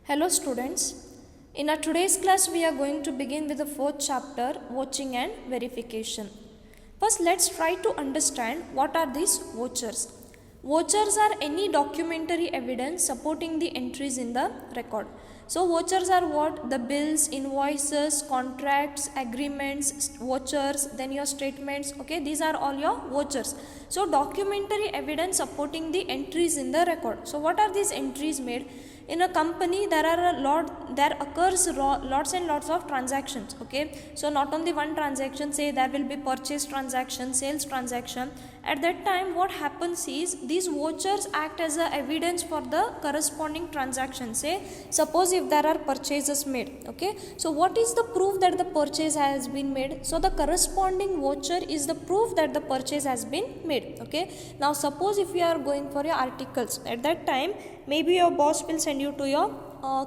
Hello students. In our today's class we are going to begin with the fourth chapter, vouching and verification. First let's try to understand what are these vouchers. Vouchers are any documentary evidence supporting the entries in the record. So vouchers are what? The bills, invoices, contracts, agreements, vouchers, then your statements. Okay, these are all your vouchers. So documentary evidence supporting the entries in the record. So what are these entries made? In a company there occurs lots and lots of transactions. Okay, so not only one transaction, say there will be purchase transaction, sales transaction. At that time what happens is these vouchers act as a evidence for the corresponding transaction. Say suppose if there are purchases made, okay, so what is the proof that the purchase has been made? So the corresponding voucher is the proof that the purchase has been made. Okay, now suppose if you are going for your articles, at that time maybe your boss will send you to your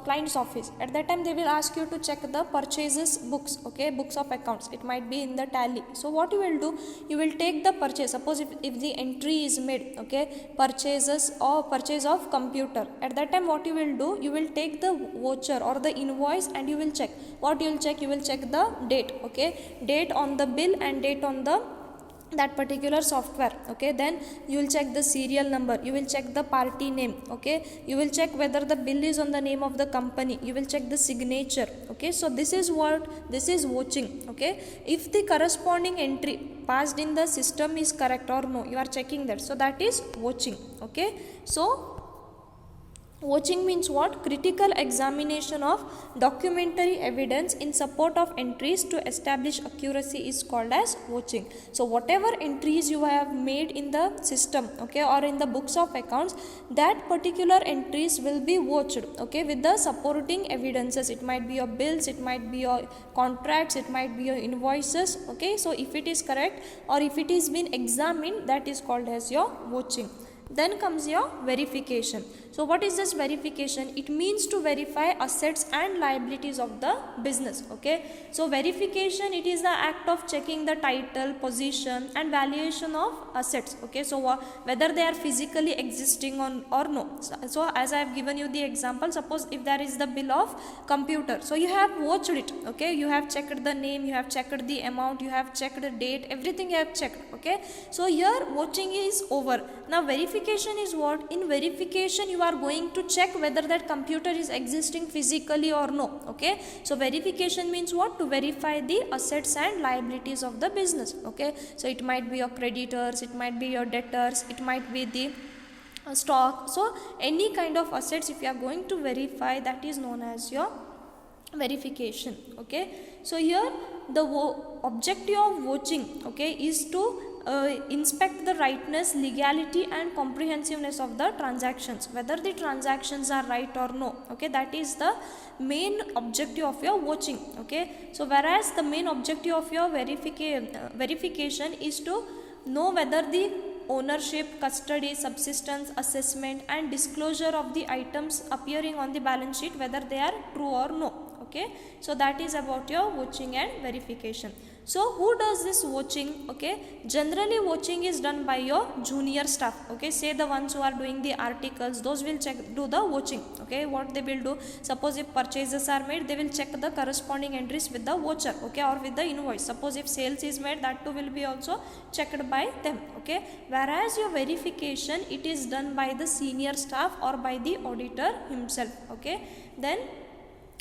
client's office. At that time they will ask you to check the purchases books, okay, books of accounts. It might be in the tally. So what you will do, you will take the purchase. Suppose if the entry is made, okay, purchases or purchase of computer, at that time what you will do, you will take the voucher or the invoice and you will check. What you will check? You will check the date, okay, date on the bill and date on the that particular software. Okay, then you will check the serial number, you will check the party name, okay, you will check whether the bill is on the name of the company, you will check the signature. Okay, so this is vouching. Okay, if the corresponding entry passed in the system is correct or no, you are checking that, so that is vouching. Okay, so vouching means what? Critical examination of documentary evidence in support of entries to establish accuracy is called as vouching. So whatever entries you have made in the system, okay, or in the books of accounts, that particular entries will be vouched, okay, with the supporting evidences. It might be your bills, it might be your contracts, it might be your invoices. Okay, so if it is correct or if it is been examined, that is called as your vouching. Then comes your verification. So what is this verification? It means to verify assets and liabilities of the business. Okay, so verification, it is the act of checking the title, position and valuation of assets. Okay, so whether they are physically existing or no. So as I have given you the example, suppose if there is the bill of computer, so you have vouched it. Okay, you have checked the name, you have checked the amount, you have checked the date, everything you have checked. Okay, so here vouching is over. Now verification is what? In verification you are going to check whether that computer is existing physically or no. Okay, so verification means what? To verify the assets and liabilities of the business. Okay, so it might be your creditors, it might be your debtors, it might be the stock. So any kind of assets if you are going to verify, that is known as your verification. Okay, so here the objective of vouching, okay, is to inspect the rightness, legality and comprehensiveness of the transactions, whether the transactions are right or no. Okay, that is the main objective of your vouching. Okay, so whereas the main objective of your verification is to know whether the ownership, custody, subsistence, assessment and disclosure of the items appearing on the balance sheet, whether they are true or no. Okay, so that is about your vouching and verification. So who does this vouching? Okay, generally vouching is done by your junior staff. Okay, say the ones who are doing the articles, those will do the vouching. Okay, what they will do, suppose if purchases are made, they will check the corresponding entries with the voucher, okay, or with the invoice. Suppose if sales is made, that too will be also checked by them. Okay, whereas your verification, it is done by the senior staff or by the auditor himself. Okay, then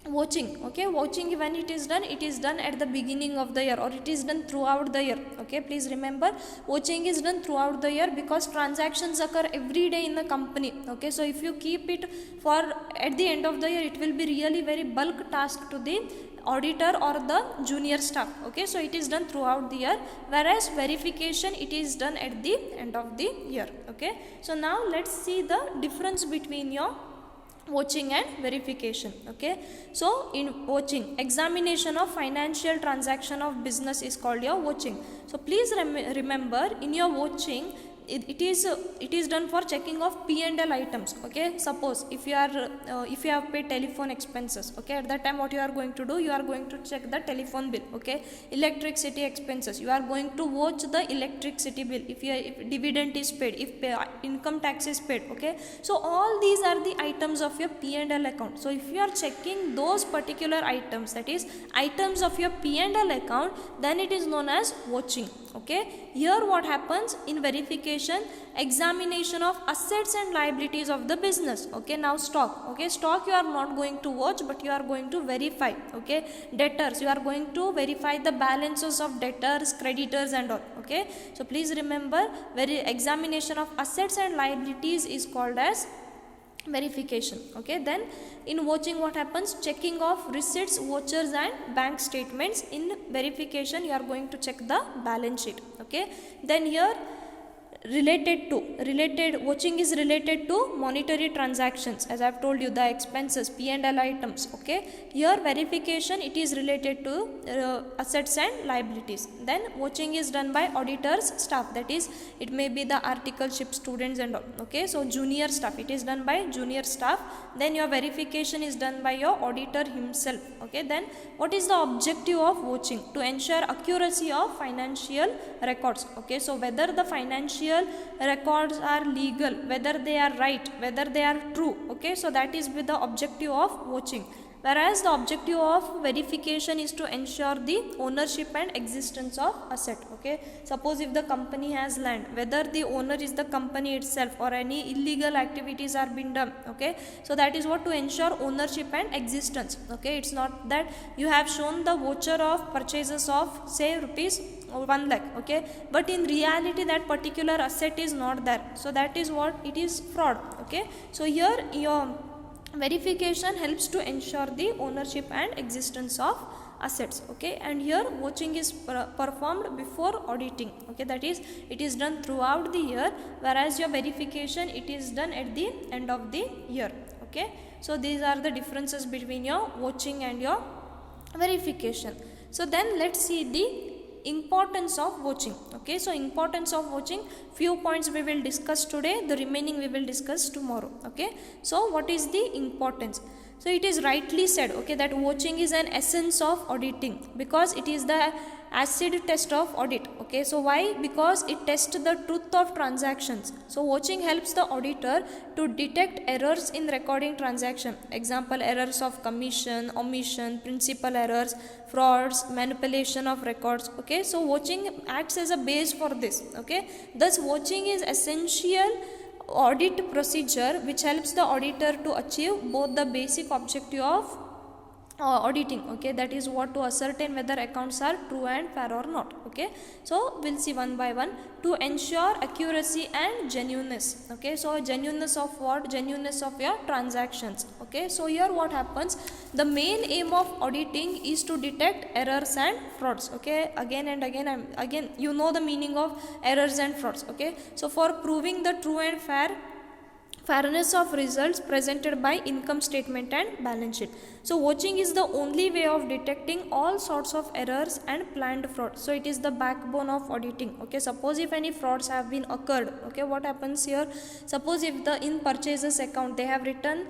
vouching. Okay, vouching, when it is done at the beginning of the year or it is done throughout the year. Okay, please remember, vouching is done throughout the year because transactions occur every day in the company. Okay, so if you keep it for at the end of the year, it will be really very bulk task to the auditor or the junior staff. Okay, so it is done throughout the year, whereas verification, it is done at the end of the year. Okay, so now let's see the difference between your vouching and verification. Okay, so in vouching, examination of financial transaction of business is called your vouching. So please remember, in your vouching it is done for checking of P&L items. Okay, suppose if you have paid telephone expenses, okay, at that time what you are going to do, you are going to check the telephone bill. Okay, electricity expenses, you are going to watch the electricity bill, if dividend is paid, if income tax is paid. Okay, so all these are the items of your P&L account. So if you are checking those particular items, that is items of your P&L account, then it is known as watching. Okay, here what happens in verification, examination of assets and liabilities of the business. Okay, now stock. Okay, stock you are not going to watch, but you are going to verify. Okay, debtors, you are going to verify the balances of debtors, creditors and all. Okay, so please remember, examination of assets and liabilities is called as verification. Okay, then in watching what happens, checking of receipts, vouchers and bank statements. In verification you are going to check the balance sheet. Okay, then here watching is related to monetary transactions, as I have told you, the expenses, P&L items. Okay, here verification, it is related to assets and liabilities. Then watching is done by auditors staff, that is it may be the articleship students and all. Okay, so junior staff, it is done by junior staff. Then your verification is done by your auditor himself. Okay, then what is the objective of watching? To ensure accuracy of financial records. Okay, so whether the financial records are legal, whether they are right, whether they are true. Okay, so that is with the objective of watching. Whereas the objective of verification is to ensure the ownership and existence of asset. Okay, suppose if the company has land, whether the owner is the company itself or any illegal activities are being done. Okay, so that is what, to ensure ownership and existence. Okay, it's not that you have shown the voucher of purchases of say rupees 1 lakh. Okay, but in reality that particular asset is not there, so that is what, it is fraud. Okay, so here your verification helps to ensure the ownership and existence of assets. Okay, and here watching is performed before auditing. Okay, that is it is done throughout the year, whereas your verification, it is done at the end of the year. Okay, so these are the differences between your watching and your verification. So then let's see the importance of watching. Okay, so importance of watching, few points we will discuss today, the remaining we will discuss tomorrow. Okay, so what is the importance? So it is rightly said, okay, that watching is an essence of auditing, because it is the acid test of audit. Okay, so why? Because it tests the truth of transactions. So watching helps the auditor to detect errors in recording transaction. Example, errors of commission, omission, principal errors, frauds, manipulation of records. Okay, so watching acts as a base for this. Okay, thus watching is essential audit procedure which helps the auditor to achieve both the basic objective of auditing. Okay, that is what, to ascertain whether accounts are true and fair or not. Okay, so we'll see one by one. To ensure accuracy and genuineness. Okay, so genuineness of what? Genuineness of your transactions. Okay, so here what happens, the main aim of auditing is to detect errors and frauds. Okay, again and again, again you know the meaning of errors and frauds. Okay, so for proving the true and fairness of results presented by income statement and balance sheet. So watching is the only way of detecting all sorts of errors and planned fraud. So it is the backbone of auditing. Okay, suppose if any frauds have been occurred, okay, what happens here? Suppose if the in purchases account they have written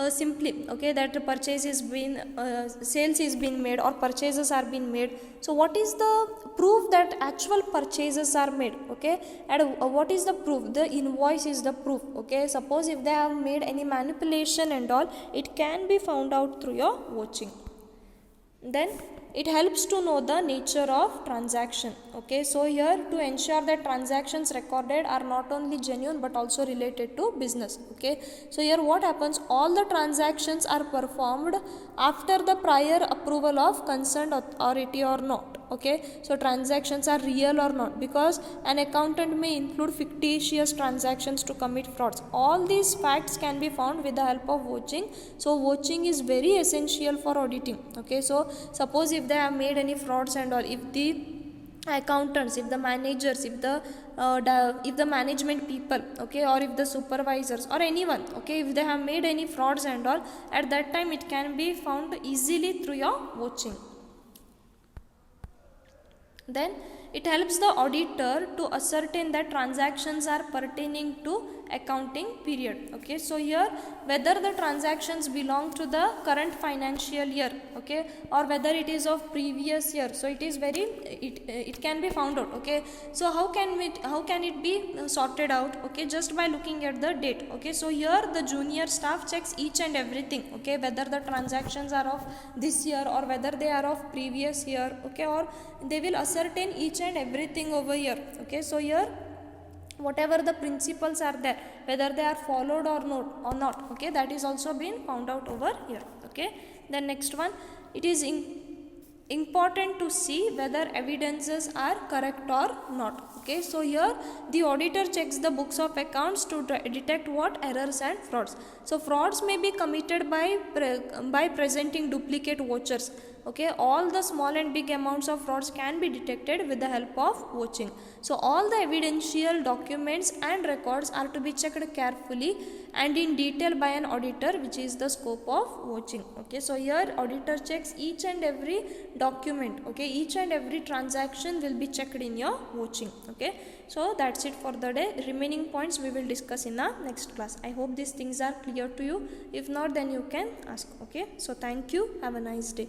simply, okay, that purchase is been sales is being made or purchases are being made. So what is the proof that actual purchases are made? Okay, and what is the proof? The invoice is the proof. Okay, suppose if they have made any manipulation and all, it can be found out through your watching. Then it helps to know the nature of transaction. Okay, so here to ensure that transactions recorded are not only genuine but also related to business. Okay, so here what happens, all the transactions are performed after the prior approval of concerned authority or not. Okay, so transactions are real or not, because an accountant may include fictitious transactions to commit frauds. All these facts can be found with the help of watching. So watching is very essential for auditing. Okay, so suppose if they have made any frauds and all, if the accountants, if the managers, if the management people, okay, or if the supervisors or anyone, okay, if they have made any frauds and all, at that time it can be found easily through your watching. Then It helps the auditor to ascertain that transactions are pertaining to accounting period. Okay, so here whether the transactions belong to the current financial year, okay, or whether it is of previous year, so it is very it can be found out. Okay, so how can it be sorted out? Okay, just by looking at the date. Okay, so here the junior staff checks each and everything, okay, whether the transactions are of this year or whether they are of previous year, okay, or they will ascertain each and everything over here. Okay, so here whatever the principles are there, whether they are followed or not, okay, that is also been found out over here. Okay, then next one, it is important to see whether evidences are correct or not. Okay, so here the auditor checks the books of accounts to detect what errors and frauds. So frauds may be committed by presenting duplicate vouchers. Okay, all the small and big amounts of frauds can be detected with the help of vouching. So all the evidential documents and records are to be checked carefully and in detail by an auditor, which is the scope of vouching. Okay, so here auditor checks each and every document. Okay, each and every transaction will be checked in your vouching. Okay, so that's it for the day. Remaining points we will discuss in the next class. I hope these things are clear to you. If not, then you can ask. Okay, so thank you. Have a nice day.